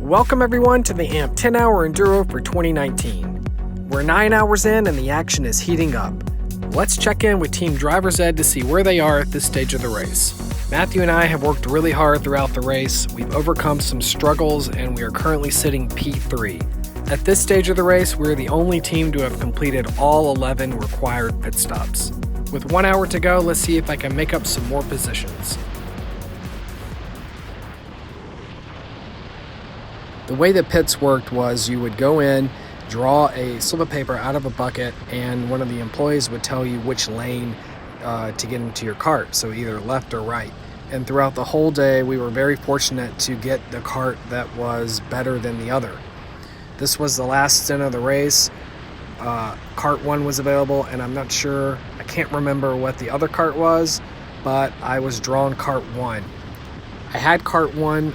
Welcome everyone to the AMP 10-hour Enduro for 2019. We're 9 hours in and the action is heating up. Let's check in with Team Driver's Ed to see where they are at this stage of the race. Matthew and I have worked really hard throughout the race. We've overcome some struggles and we are currently sitting P3. At this stage of the race, we're the only team to have completed all 11 required pit stops. With 1 hour to go, let's see if I can make up some more positions. The way the pits worked was you would go in, draw a slip of paper out of a bucket, and one of the employees would tell you which lane to get into your cart, so either left or right. And throughout the whole day, we were very fortunate to get the cart that was better than the other. This was the last stint of the race. Cart 1 was available, and I'm not sure, I can't remember what the other cart was, but I was drawn cart 1. I had cart 1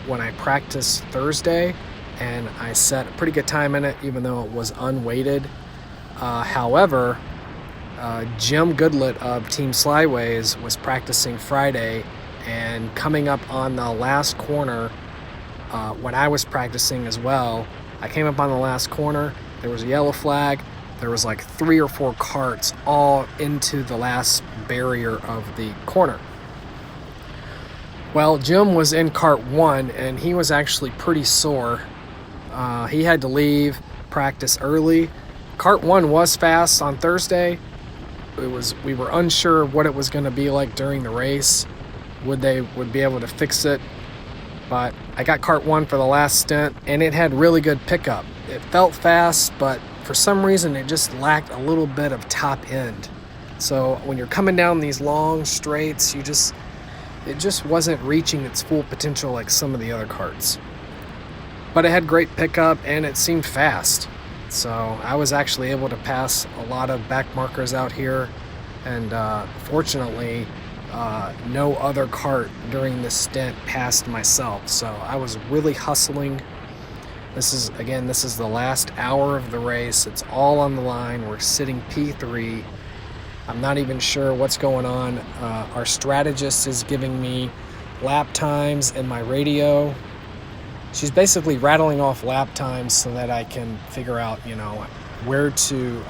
when I practiced Thursday, and I set a pretty good time in it, even though it was unweighted. However, Jim Goodlett of Team SLIDEWAYS was practicing Friday, and coming up on the last corner, when I was practicing as well, I came up on the last corner, there was a yellow flag, there was like 3 or 4 carts all into the last barrier of the corner. Well, Jim was in cart 1 and he was actually pretty sore. He had to leave practice early. Cart 1 was fast on Thursday. We were unsure what it was going to be like during the race. Would be able to fix it? But I got cart 1 for the last stint and it had really good pickup. It felt fast, but for some reason it just lacked a little bit of top end. So when you're coming down these long straights, it just wasn't reaching its full potential like some of the other carts. But it had great pickup and it seemed fast. So I was actually able to pass a lot of back markers out here, and fortunately no other cart during this stint passed myself. So I was really hustling. This is the last hour of the race. It's all on the line. We're sitting P3. I'm not even sure what's going on. Our strategist is giving me lap times in my radio. She's basically rattling off lap times so that I can figure out, where to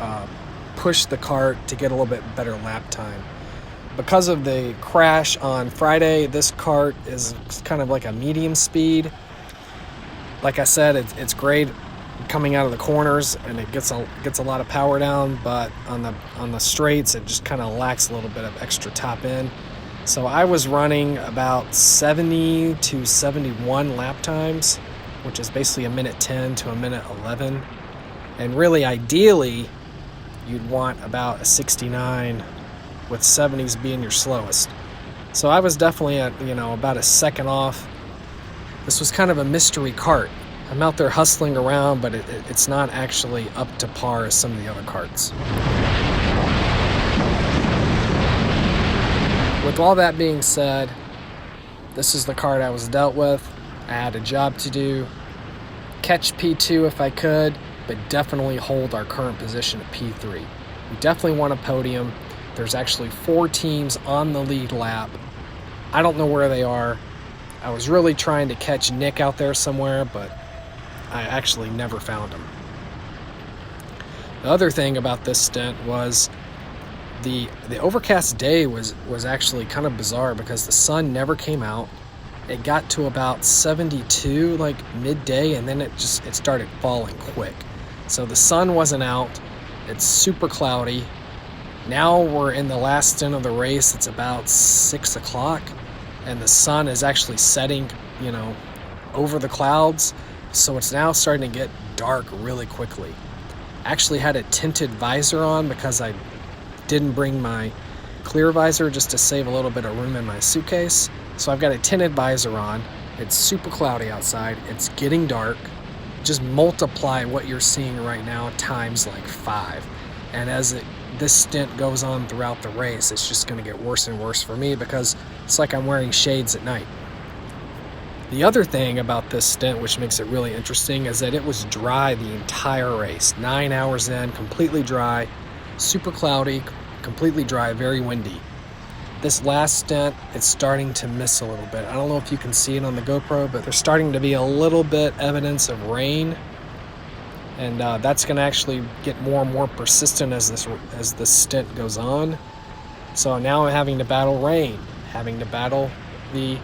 push the cart to get a little bit better lap time. Because of the crash on Friday, this cart is kind of like a medium speed. Like I said, it's great coming out of the corners and it gets a lot of power down, but on the straights it just kind of lacks a little bit of extra top end. So I was running about 70 to 71 lap times, which is basically a minute 10 to a minute 11, and really ideally you'd want about a 69, with 70s being your slowest. So I was definitely at about a second off. This was kind of a mystery cart. I'm out there hustling around, but it's not actually up to par as some of the other carts. With all that being said, this is the cart I was dealt with. I had a job to do. Catch P2 if I could, but definitely hold our current position at P3. We definitely want a podium. There's actually 4 teams on the lead lap. I don't know where they are. I was really trying to catch Nick out there somewhere, but I actually never found him. The other thing about this stint was the overcast day was actually kind of bizarre because the sun never came out. It got to about 72 like midday, and then it started falling quick. So the sun wasn't out. It's super cloudy. Now we're in the last stint of the race. It's about 6 o'clock and the sun is actually setting, over the clouds. So it's now starting to get dark really quickly. I actually had a tinted visor on because I didn't bring my clear visor just to save a little bit of room in my suitcase. So I've got a tinted visor on. It's super cloudy outside. It's getting dark. Just multiply what you're seeing right now times like 5. And as this stint goes on throughout the race, it's just going to get worse and worse for me because it's like I'm wearing shades at night. The other thing about this stint, which makes it really interesting, is that it was dry the entire race. 9 hours in, completely dry, super cloudy, completely dry, very windy. This last stint, it's starting to miss a little bit. I don't know if you can see it on the GoPro, but there's starting to be a little bit evidence of rain. And that's going to actually get more and more persistent as the stint goes on. So now I'm having to battle rain, having to battle the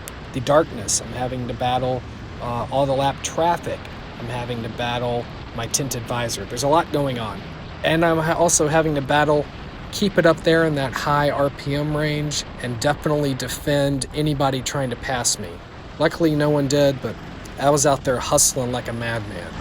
darkness. I'm having to battle all the lap traffic. I'm having to battle my tinted visor. There's a lot going on. And I'm also having to battle, keep it up there in that high RPM range, and definitely defend anybody trying to pass me. Luckily no one did, but I was out there hustling like a madman.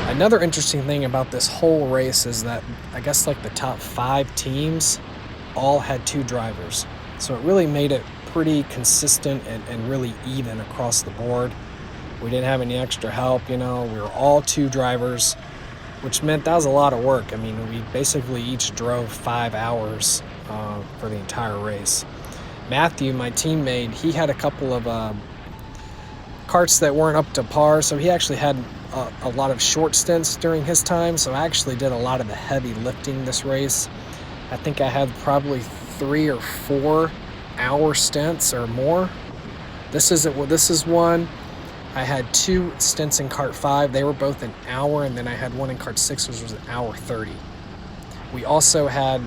Another interesting thing about this whole race is that I guess like the top 5 teams all had 2 drivers. So it really made it pretty consistent and really even across the board. We didn't have any extra help, we were all 2 drivers, which meant that was a lot of work. I mean, we basically each drove 5 hours for the entire race. Matthew, my teammate, he had a couple of karts that weren't up to par, so he actually had a lot of short stints during his time, so I actually did a lot of the heavy lifting this race. I think I had probably 3 or 4 hour stints or more. This is one. I had 2 stints in Kart 5. They were both an hour, and then I had one in Kart 6, which was an hour 30. We also had,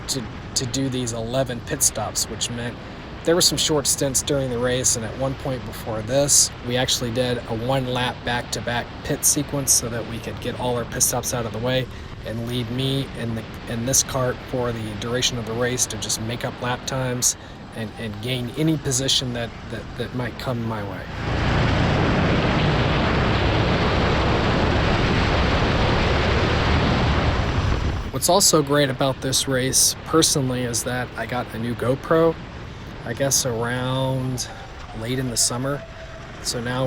to do these 11 pit stops, which meant there were some short stints during the race, and at one point before this, we actually did a 1-lap back-to-back pit sequence so that we could get all our pit stops out of the way and leave me in this kart for the duration of the race to just make up lap times and gain any position that might come my way. What's also great about this race, personally, is that I got a new GoPro, I guess around late in the summer. So now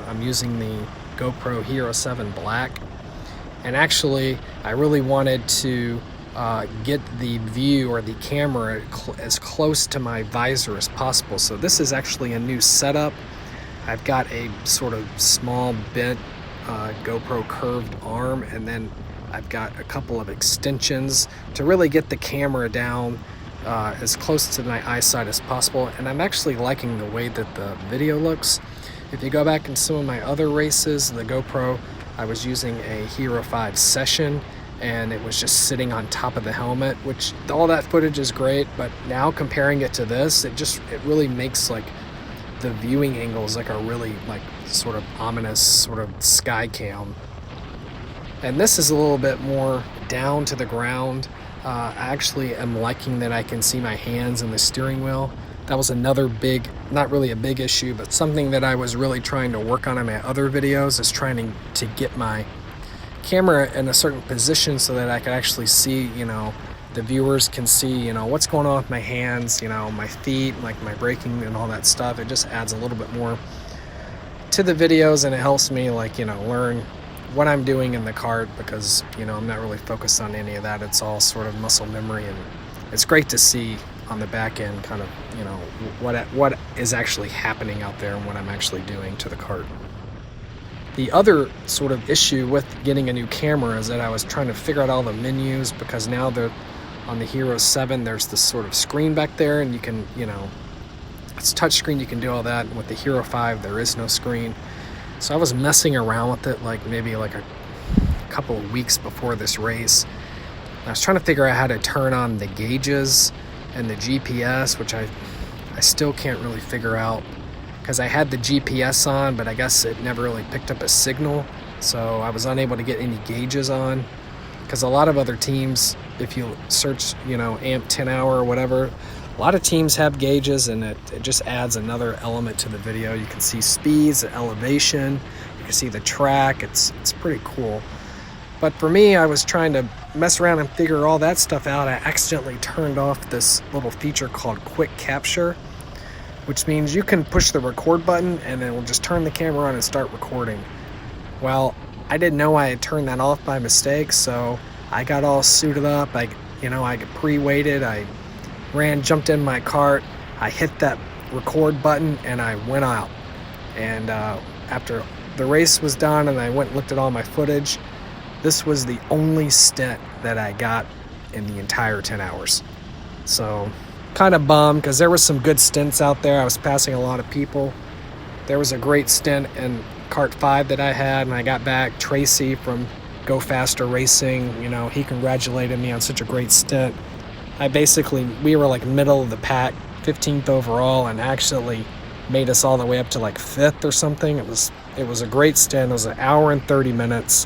I'm using the GoPro Hero 7 Black. And actually, I really wanted to get the view or the camera as close to my visor as possible. So this is actually a new setup. I've got a sort of small bent GoPro curved arm, and then I've got a couple of extensions to really get the camera down as close to my eyesight as possible. And I'm actually liking the way that the video looks. If you go back in some of my other races, the GoPro, I was using a Hero 5 Session, and it was just sitting on top of the helmet, which all that footage is great, but now comparing it to this, it really makes like the viewing angles like a really like sort of ominous sort of sky cam. And this is a little bit more down to the ground. I actually am liking that I can see my hands in the steering wheel. That was another big, not really a big issue, but something that I was really trying to work on in my other videos, is trying to get my camera in a certain position so that I could actually see, the viewers can see, what's going on with my hands, my feet, like my braking and all that stuff. It just adds a little bit more to the videos, and it helps me learn what I'm doing in the kart, because I'm not really focused on any of that. It's all sort of muscle memory, and it's great to see on the back end kind of what is actually happening out there and what I'm actually doing to the kart. The other sort of issue with getting a new camera is that I was trying to figure out all the menus, because now on the Hero 7 there's this sort of screen back there, and you can it's touchscreen, you can do all that, and with the Hero 5 there is no screen. So I was messing around with it maybe a couple of weeks before this race. I was trying to figure out how to turn on the gauges and the GPS, which I still can't really figure out, because I had the GPS on, but I guess it never really picked up a signal, so I was unable to get any gauges on. Because a lot of other teams, if you search amp 10 hour or whatever, a lot of teams have gauges, and it just adds another element to the video. You can see speeds, elevation, you can see the track. It's pretty cool. But for me, I was trying to mess around and figure all that stuff out. I accidentally turned off this little feature called Quick Capture, which means you can push the record button and it will just turn the camera on and start recording. Well, I didn't know I had turned that off by mistake, so I got all suited up. I pre-weighted, I jumped in my cart, I hit that record button, and I went out. And after the race was done and I went and looked at all my footage, this was the only stint that I got in the entire 10 hours. So kind of bummed, because there was some good stints out there. I was passing a lot of people. There was a great stint in Kart 5 that I had, and I got back. Tracy from Go Faster Racing, he congratulated me on such a great stint. We were like middle of the pack, 15th overall, and actually made us all the way up to like 5th or something. It was a great stint. It was an hour and 30 minutes,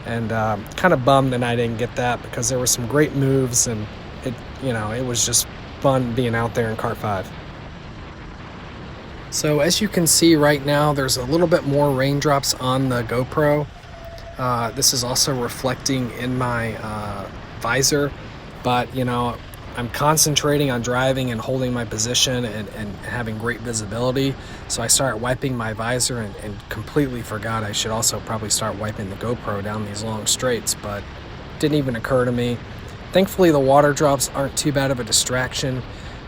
and kind of bummed that I didn't get that, because there were some great moves, and it was just fun being out there in Kart 5. So as you can see right now, there's a little bit more raindrops on the GoPro. This is also reflecting in my visor, but I'm concentrating on driving and holding my position and having great visibility. So I started wiping my visor and completely forgot I should also probably start wiping the GoPro down these long straights, but it didn't even occur to me. Thankfully, the water drops aren't too bad of a distraction.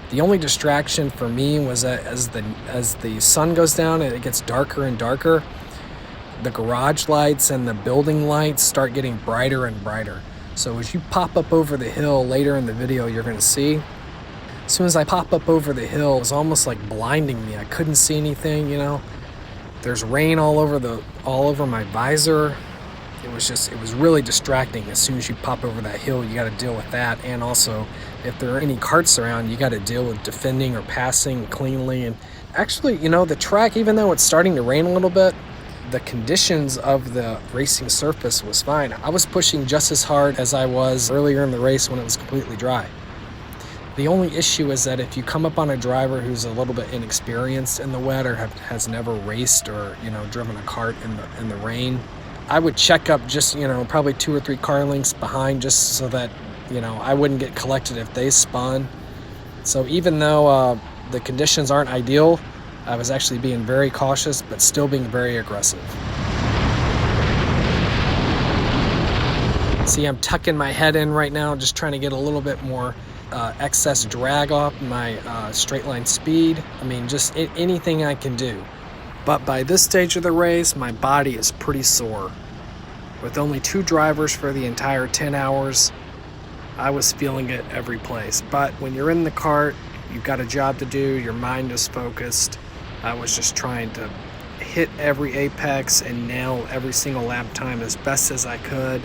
The only distraction for me was that as the sun goes down and it gets darker and darker, the garage lights and the building lights start getting brighter and brighter. So as you pop up over the hill later in the video, you're going to see, as soon as I pop up over the hill, it was almost like blinding me. I couldn't see anything, There's rain all over my visor. It was really distracting. As soon as you pop over that hill, you got to deal with that. And also, if there are any karts around, you got to deal with defending or passing cleanly. And actually, the track, even though it's starting to rain a little bit, the conditions of the racing surface was fine. I was pushing just as hard as I was earlier in the race when it was completely dry. The only issue is that if you come up on a driver who's a little bit inexperienced in the wet, or has never raced or driven a kart in the rain, I would check up just probably 2 or 3 car lengths behind, just so that I wouldn't get collected if they spun. So even though the conditions aren't ideal, I was actually being very cautious, but still being very aggressive. See, I'm tucking my head in right now, just trying to get a little bit more excess drag off my straight line speed. Just anything I can do. But by this stage of the race, my body is pretty sore. With only 2 drivers for the entire 10 hours, I was feeling it every place. But when you're in the kart, you've got a job to do, your mind is focused. I was just trying to hit every apex and nail every single lap time as best as I could,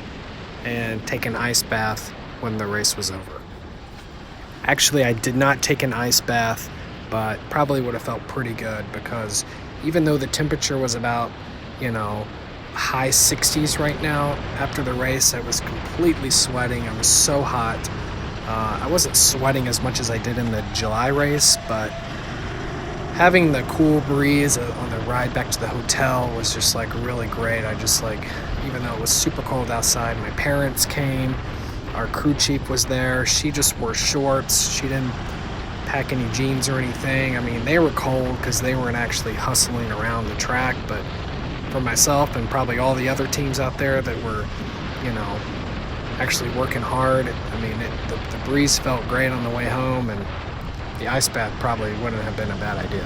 and take an ice bath when the race was over. Actually, I did not take an ice bath, but probably would have felt pretty good, because even though the temperature was about, high 60s right now, after the race, I was completely sweating. I was so hot. I wasn't sweating as much as I did in the July race, but having the cool breeze on the ride back to the hotel was just really great. Even though it was super cold outside, my parents came, our crew chief was there. She just wore shorts. She didn't pack any jeans or anything. They were cold because they weren't actually hustling around the track, but for myself and probably all the other teams out there that were, actually working hard, the breeze felt great on the way home, and the ice bath probably wouldn't have been a bad idea.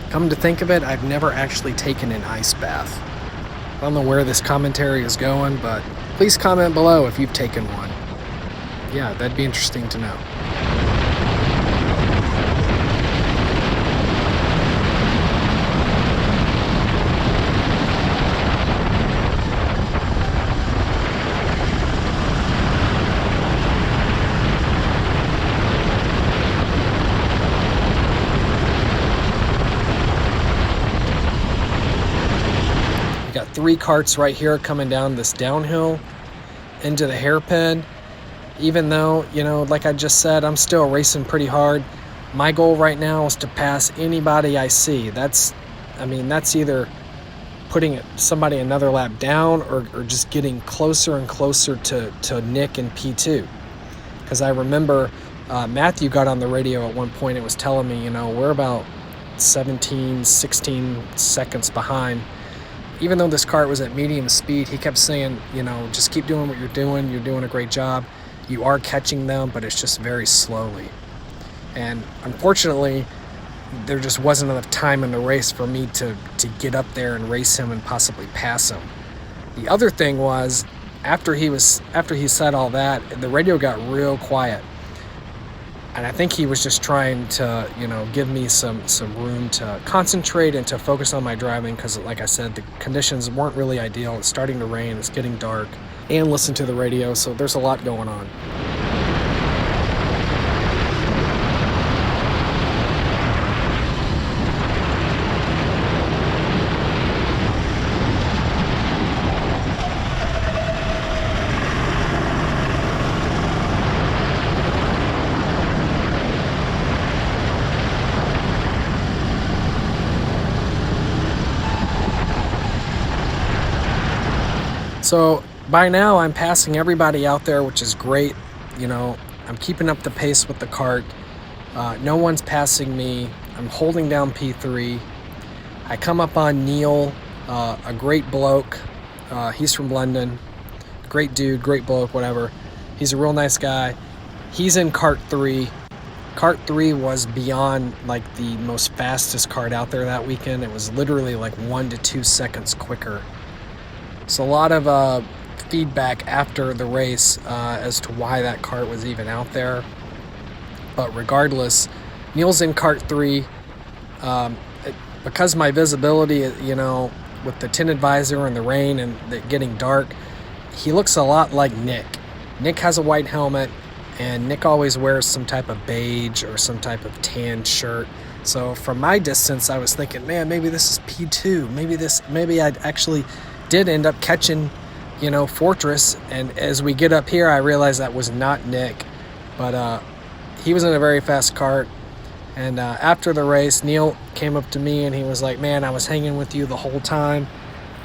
Come to think of it, I've never actually taken an ice bath. I don't know where this commentary is going, but please comment below if you've taken one. Yeah, that'd be interesting to know. Got 3 karts right here coming down this downhill into the hairpin. Even though, like I just said, I'm still racing pretty hard. My goal right now is to pass anybody I see. That's either putting somebody another lap down or just getting closer and closer to Nick and P2. Because I remember Matthew got on the radio at one point and was telling me, we're about 17, 16 seconds behind even though this kart was at medium speed, he kept saying, just keep doing what you're doing a great job. You are catching them, but it's just very slowly. And unfortunately, there just wasn't enough time in the race for me to get up there and race him and possibly pass him. The other thing was, after he said all that, the radio got real quiet. And I think he was just trying to, give me some room to concentrate and to focus on my driving, because like I said, the conditions weren't really ideal. It's starting to rain, it's getting dark, and listen to the radio, so there's a lot going on. So by now I'm passing everybody out there, which is great. I'm keeping up the pace with the kart. No one's passing me. I'm holding down P3. I come up on Neil, a great bloke. He's from London. Great dude, great bloke, whatever. He's a real nice guy. He's in kart 3. Kart 3 was beyond the most fastest kart out there that weekend. It was literally 1 to 2 seconds quicker. So a lot of feedback after the race as to why that kart was even out there. But regardless, Neil's in kart 3. Because my visibility, with the tinted visor and the rain and it getting dark, he looks a lot like Nick. Nick has a white helmet, and Nick always wears some type of beige or some type of tan shirt. So from my distance, I was thinking, man, maybe this is P2. Maybe I actually did end up catching, Fortress. And as we get up here, I realized that was not Nick, but he was in a very fast kart. And after the race, Neil came up to me and he was like, man, I was hanging with you the whole time.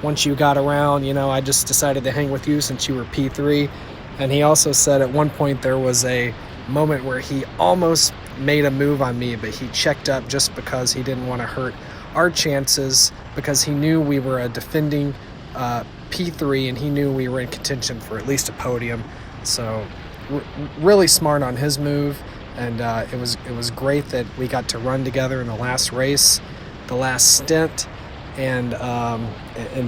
Once you got around, I just decided to hang with you since you were P3. And he also said at one point there was a moment where he almost made a move on me, but he checked up just because he didn't want to hurt our chances, because he knew we were a defending P3 and he knew we were in contention for at least a podium. So really smart on his move, and it was great that we got to run together in the last race, the last stint, and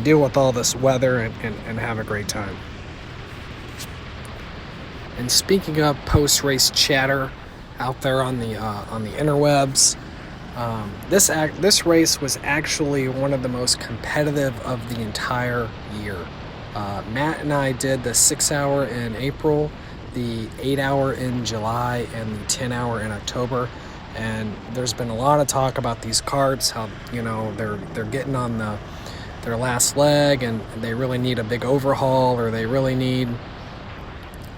deal with all this weather and have a great time. And speaking of post-race chatter out there on the interwebs, this race was actually one of the most competitive of the entire year. Matt and I did the 6-hour in April, the 8-hour in July, and the 10-hour in October. And there's been a lot of talk about these karts, how they're getting on their last leg, and they really need a big overhaul, or they really need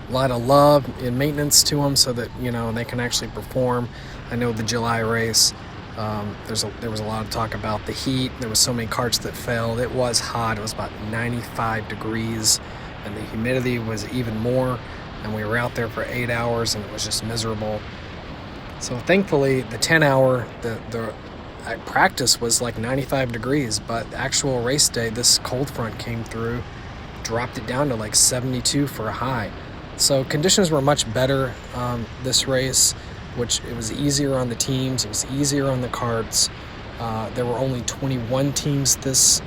a lot of love and maintenance to them so that they can actually perform. I know the July race, there was a lot of talk about the heat. There was so many karts that failed. It was hot. It was about 95 degrees, and the humidity was even more. And we were out there for 8 hours, and it was just miserable. So thankfully, the 10-hour, the practice was 95 degrees, but the actual race day, this cold front came through, dropped it down to 72 for a high. So conditions were much better this race, which it was easier on the teams. It was easier on the karts. There were only 21 teams this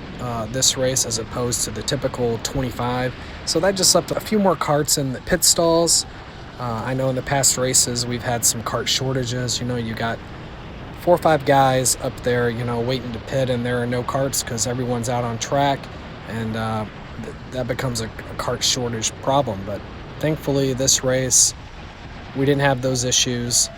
race as opposed to the typical 25. So that just left a few more karts in the pit stalls. I know in the past races we've had some kart shortages. You got 4 or 5 guys up there, waiting to pit, and there are no karts because everyone's out on track, and that becomes a kart shortage problem. But thankfully, this race, we didn't have those issues.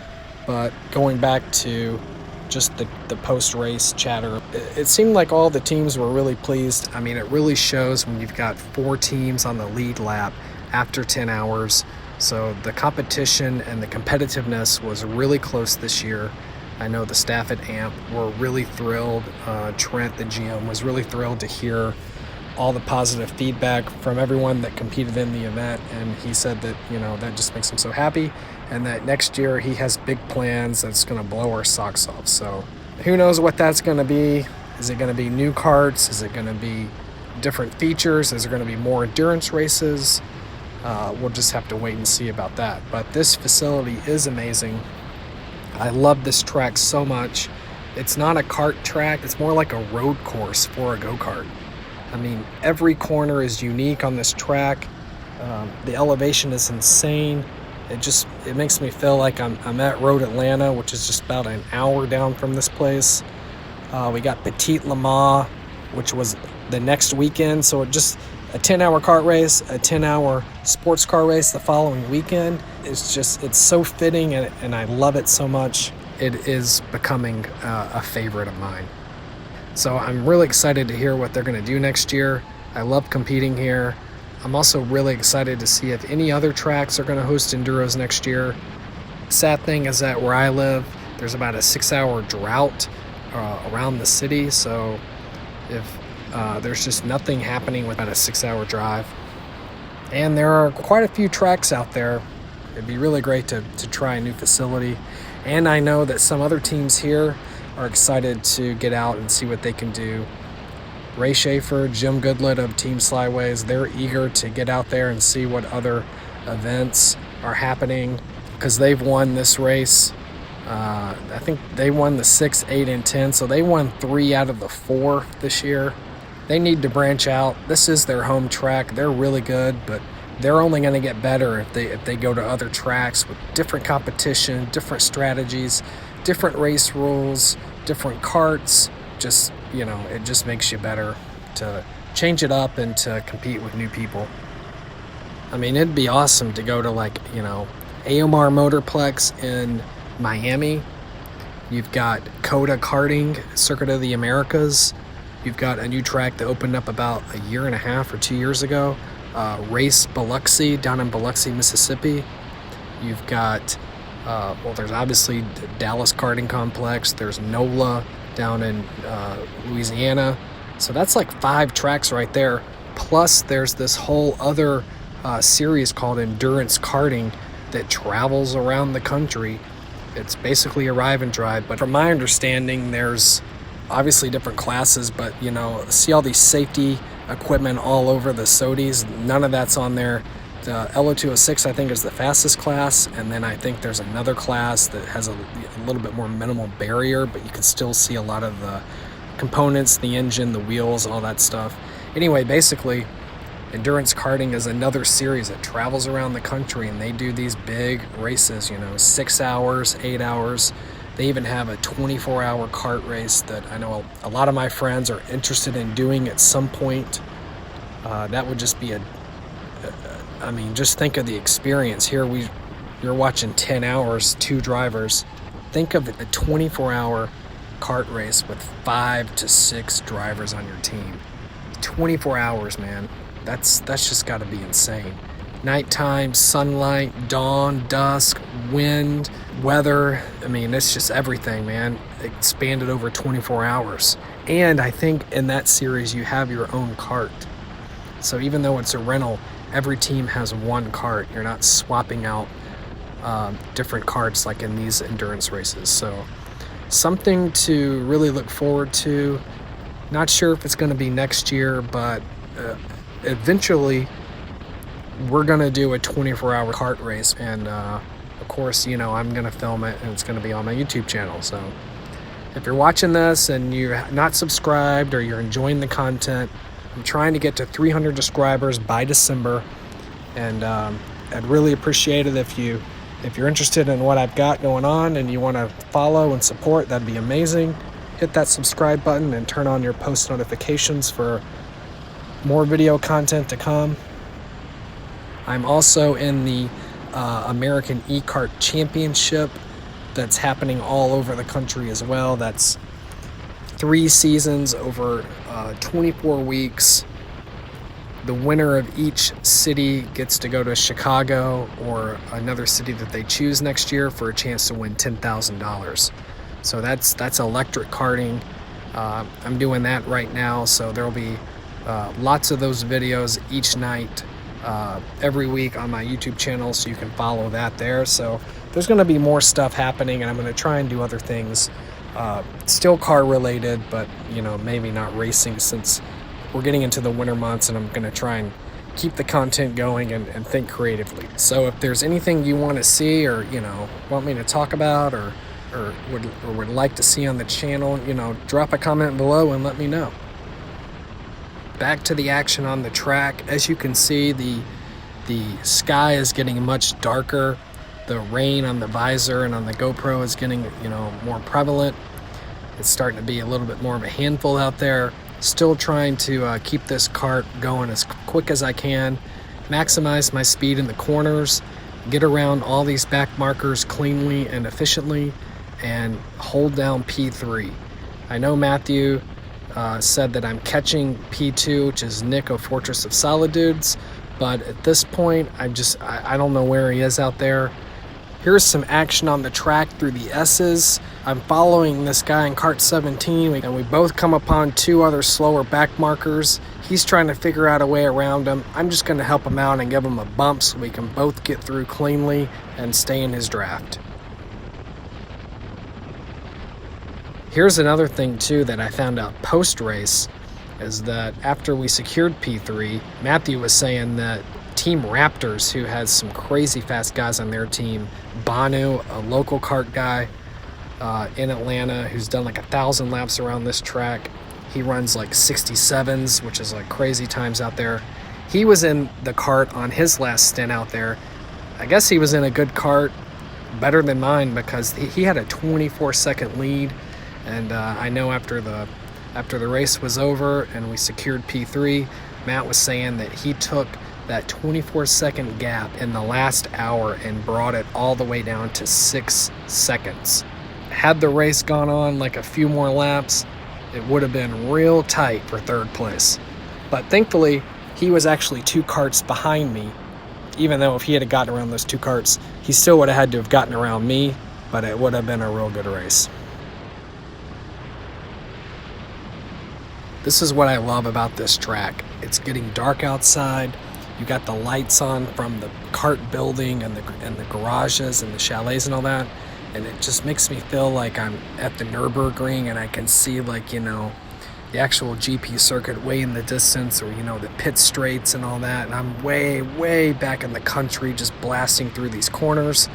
But going back to just the post-race chatter, it seemed like all the teams were really pleased. I mean, it really shows when you've got 4 teams on the lead lap after 10 hours. So the competition and the competitiveness was really close this year. I know the staff at AMP were really thrilled. Trent, the GM, was really thrilled to hear all the positive feedback from everyone that competed in the event, and he said that that just makes him so happy, and that next year he has big plans that's going to blow our socks off. So who knows what that's going to be? Is it going to be new karts? Is it going to be different features? Is there going to be more endurance races? We'll just have to wait and see about that. But this facility is amazing. I love this track so much. It's not a kart track. It's more like a road course for a go-kart. I mean, every corner is unique on this track. The elevation is insane. It makes me feel like I'm at Road Atlanta, which is just about an hour down from this place. We got Petit Le Mans, which was the next weekend. So just a 10-hour kart race, a 10-hour sports car race the following weekend. It's so fitting, and I love it so much. It is becoming a favorite of mine. So I'm really excited to hear what they're going to do next year. I love competing here. I'm also really excited to see if any other tracks are going to host Enduros next year. Sad thing is that where I live, there's about a 6-hour drought around the city. So if there's just nothing happening without a 6-hour drive. And there are quite a few tracks out there. It'd be really great to try a new facility. And I know that some other teams here are excited to get out and see what they can do. Ray Schaefer, Jim Goodlett of Team SLIDEWAYS, they're eager to get out there and see what other events are happening because they've won this race. I think they won the 6, 8, and 10, so they won 3 out of the 4 this year. They need to branch out. This is their home track. They're really good, but they're only going to get better if they go to other tracks with different competition, different strategies, different race rules, different karts. It just makes you better to change it up and to compete with new people. I mean, it'd be awesome to go to AOMR Motorplex in Miami. You've got COTA Karting, Circuit of the Americas. You've got a new track that opened up about a year and a half or 2 years ago. Race Biloxi down in Biloxi, Mississippi. You've got, there's obviously Dallas Karting Complex. There's NOLA down in Louisiana. So that's like 5 tracks right there. Plus there's this whole other series called Endurance Karting that travels around the country. It's basically a ride and drive, but from my understanding, there's obviously different classes, but see all these safety equipment all over the SOTIs. None of that's on there. The LO206 I think is the fastest class, and then I think there's another class that has a little bit more minimal barrier, but you can still see a lot of the components, the engine, the wheels, all that stuff. Anyway, basically Endurance Karting is another series that travels around the country, and they do these big races, 6 hours, 8 hours. They even have a 24-hour kart race that I know a lot of my friends are interested in doing at some point. That would just be just think of the experience. Here you're watching 10 hours, 2 drivers. Think of a 24-hour kart race with 5 to 6 drivers on your team. 24 hours, man. That's just got to be insane. Nighttime, sunlight, dawn, dusk, wind, weather. I mean, it's just everything, man. Expanded over 24 hours. And I think in that series, you have your own kart. So even though it's a rental, every team has one kart. You're not swapping out different karts like in these endurance races. So something to really look forward to. Not sure if it's going to be next year, but eventually we're going to do a 24-hour kart race. And of course, I'm going to film it, and it's going to be on my YouTube channel. So if you're watching this and you're not subscribed or you're enjoying the content, I'm trying to get to 300 subscribers by December, and I'd really appreciate it if you're interested in what I've got going on and you want to follow and support. That'd be amazing. Hit that subscribe button and turn on your post notifications for more video content to come. I'm also in the American E-Kart Championship that's happening all over the country as well. That's 3 seasons over 24 weeks. The winner of each city gets to go to Chicago or another city that they choose next year for a chance to win $10,000. So that's electric karting. I'm doing that right now, so there'll be lots of those videos each night, every week on my YouTube channel, so you can follow that there. So there's going to be more stuff happening, and I'm going to try and do other things, still car related, but maybe not racing, since we're getting into the winter months, and I'm going to try and keep the content going and think creatively. So if there's anything you want to see, or want me to talk about, or would like to see on the channel, drop a comment below and let me know. Back to the action on the track. As you can see, the sky is getting much darker. The rain on the visor and on the GoPro is getting more prevalent. It's starting to be a little bit more of a handful out there. Still trying to keep this kart going as quick as I can, maximize my speed in the corners, get around all these back markers cleanly and efficiently, and hold down P3. I know Matthew said that I'm catching P2, which is Nick of Fortress of Solid Dudes, but at this point, I don't know where he is out there. Here's some action on the track through the S's. I'm following this guy in kart 17, and we both come upon two other slower back markers. He's trying to figure out a way around them. I'm just going to help him out and give him a bump so we can both get through cleanly and stay in his draft. Here's another thing too that I found out post-race, is that after we secured P3, Matthew was saying that Team Raptors, who has some crazy fast guys on their team, Banu, a local kart guy in Atlanta who's done like 1,000 laps around this track. He runs like 67s, which is like crazy times out there. He was in the kart on his last stint out there. I guess he was in a good kart, better than mine, because he had a 24-second lead. And I know after the race was over and we secured P3, Matt was saying that he took that 24-second gap in the last hour and brought it all the way down to 6 seconds. Had the race gone on like a few more laps, it would have been real tight for third place. But thankfully, he was actually 2 karts behind me. Even though if he had gotten around those 2 karts, he still would have had to have gotten around me, but it would have been a real good race. This is what I love about this track. It's getting dark outside. You got the lights on from the kart building and the garages and the chalets and all that, and it just makes me feel like I'm at the Nürburgring and I can see the actual GP circuit way in the distance, or the pit straights and all that, and I'm way back in the country just blasting through these corners.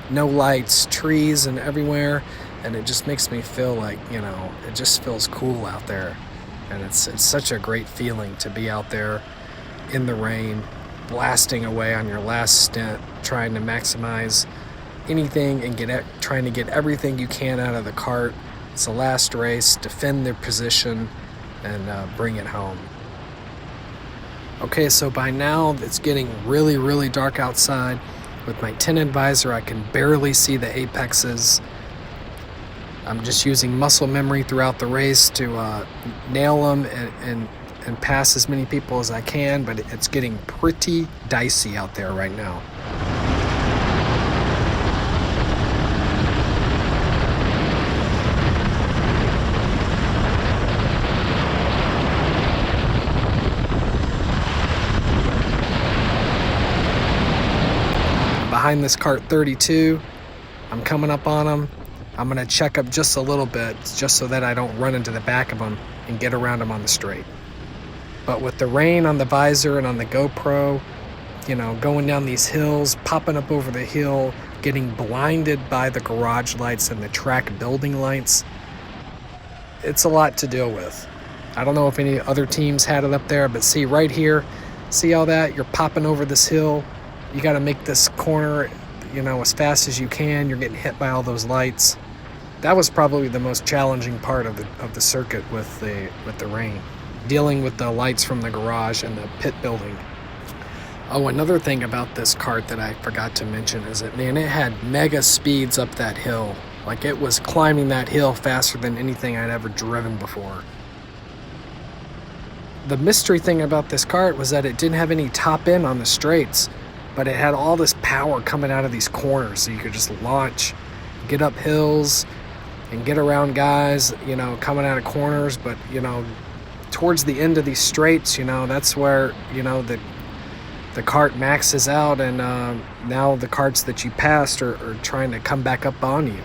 No lights, trees and everywhere, and it just makes me feel like it just feels cool out there. And it's such a great feeling to be out there in the rain, blasting away on your last stint, trying to maximize anything and trying to get everything you can out of the kart. It's the last race, defend their position, and bring it home. Okay, so by now it's getting really dark outside. With my tinted visor, I can barely see the apexes. I'm just using muscle memory throughout the race to nail them and pass as many people as I can, but it's getting pretty dicey out there right now. Behind this kart 32, I'm coming up on them. I'm going to check up just a little bit, just so that I don't run into the back of them and get around them on the straight. But with the rain on the visor and on the GoPro, going down these hills, popping up over the hill, getting blinded by the garage lights and the track building lights, it's a lot to deal with. I don't know if any other teams had it up there, but see right here, see all that? You're popping over this hill. You got to make this corner, as fast as you can. You're getting hit by all those lights. That was probably the most challenging part of the circuit with the rain, dealing with the lights from the garage and the pit building. Oh, another thing about this kart that I forgot to mention is that, man, it had mega speeds up that hill. Like, it was climbing that hill faster than anything I'd ever driven before. The mystery thing about this kart was that it didn't have any top end on the straights, but it had all this power coming out of these corners, so you could just launch, get up hills, and get around guys, coming out of corners. But, towards the end of these straights, that's where, the kart maxes out, and now the karts that you passed are trying to come back up on you.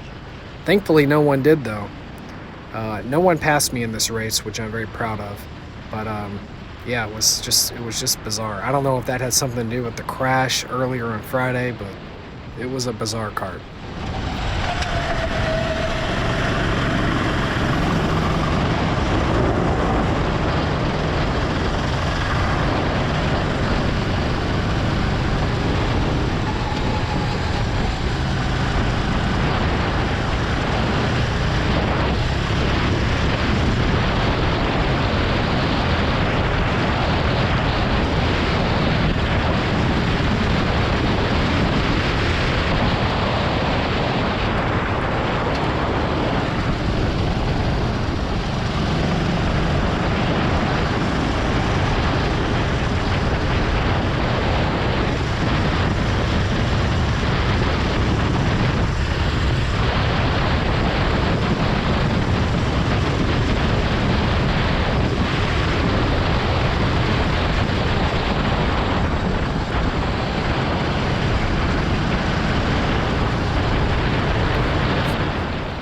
Thankfully, no one did, though. No one passed me in this race, which I'm very proud of. But yeah, it was just bizarre. I don't know if that had something to do with the crash earlier on Friday, but it was a bizarre kart.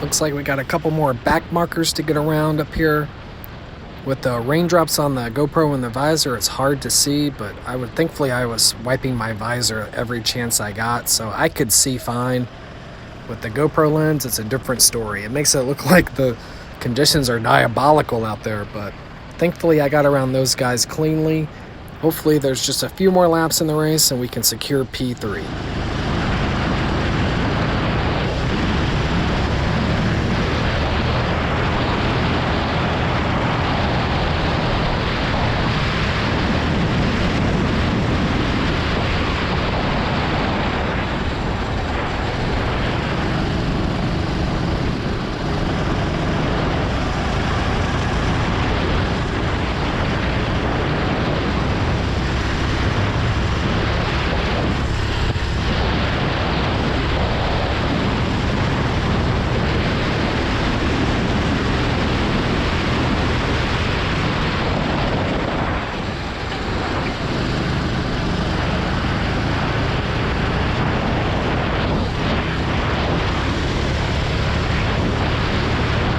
Looks like we got a couple more back markers to get around up here. With the raindrops on the GoPro and the visor, it's hard to see, but thankfully I was wiping my visor every chance I got, so I could see fine. With the GoPro lens, it's a different story. It makes it look like the conditions are diabolical out there, but thankfully I got around those guys cleanly. Hopefully there's just a few more laps in the race and we can secure P3.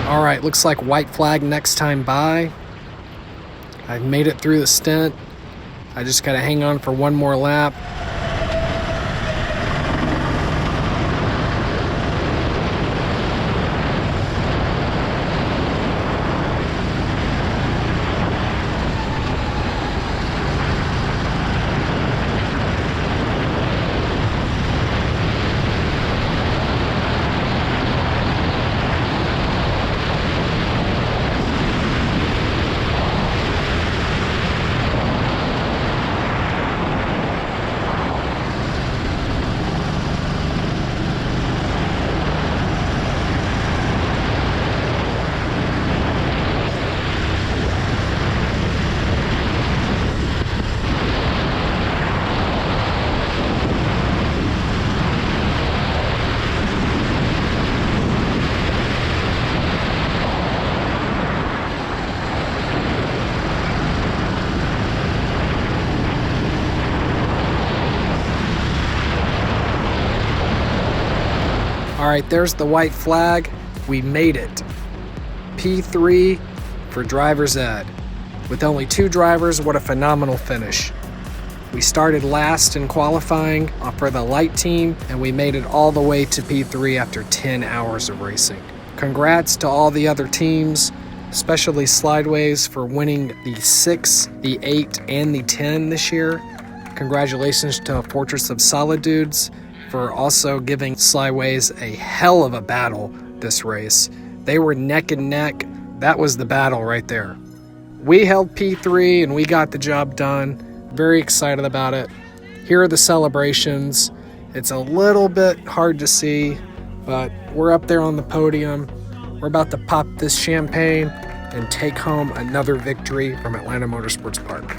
All right, looks like white flag next time by. I've made it through the stint. I just gotta hang on for one more lap. All right, there's the white flag. We made it. P3 for driver's ed. With only 2 drivers, what a phenomenal finish. We started last in qualifying for the light team, and we made it all the way to P3 after 10 hours of racing. Congrats to all the other teams, especially SLIDEWAYS for winning the 6, the 8, and the 10 this year. Congratulations to Fortress of Solid Dudes for also giving SLIDEWAYS a hell of a battle this race. They were neck and neck. That was the battle right there. We held P3 and we got the job done. Very excited about it. Here are the celebrations. It's a little bit hard to see, but we're up there on the podium. We're about to pop this champagne and take home another victory from Atlanta Motorsports Park.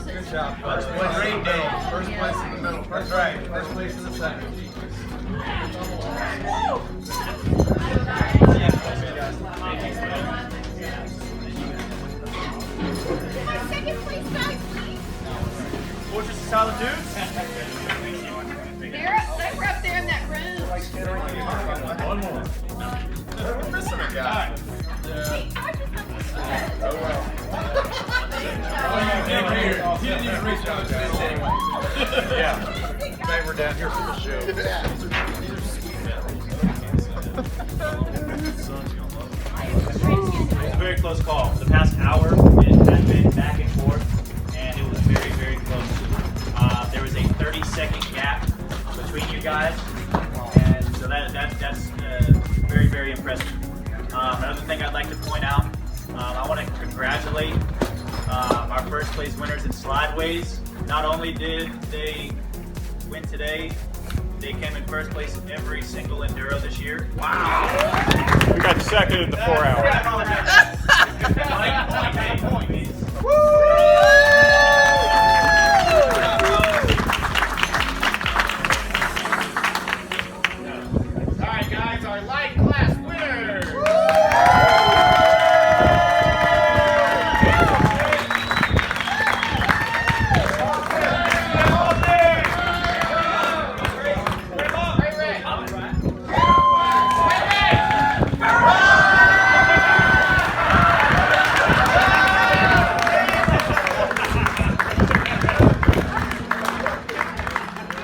Good job. Great day. First place in the middle. That's right. First place in the second. Fortress of Solid Dudes. They were up there in that room. One more. We're missing a guy. I Great job, guys. Yeah. Glad we're down here for the show. It was a very close call. For the past hour, it has been back and forth, and it was very, very close. There was a 30-second gap between you guys, and so that's very, very impressive. Another thing I'd like to point out, I want to congratulate our first place winners in SLIDEWAYS. Not only did they win today, they came in first place in every single Enduro this year. Wow. We got second in the 4 hour. Alright guys, our light class winners!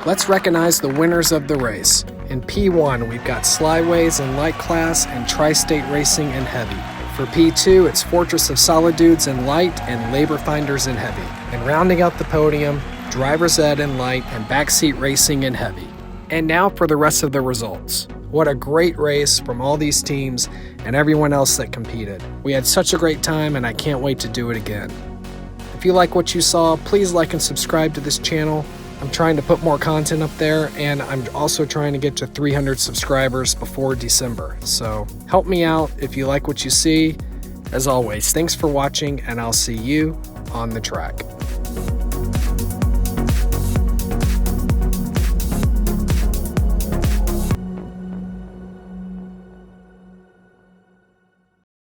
Let's recognize the winners of the race. In P1, we've got SLIDEWAYS in light class and Tri-State Racing in heavy. For P2, it's Fortress of Solid Dudes in light and Labor Finders in heavy. And rounding out the podium, Driver's Ed in light and Backseat Racing in heavy. And now for the rest of the results. What a great race from all these teams and everyone else that competed. We had such a great time and I can't wait to do it again. If you like what you saw, please like and subscribe to this channel. I'm trying to put more content up there, and I'm also trying to get to 300 subscribers before December. So help me out if you like what you see. As always, thanks for watching, and I'll see you on the track.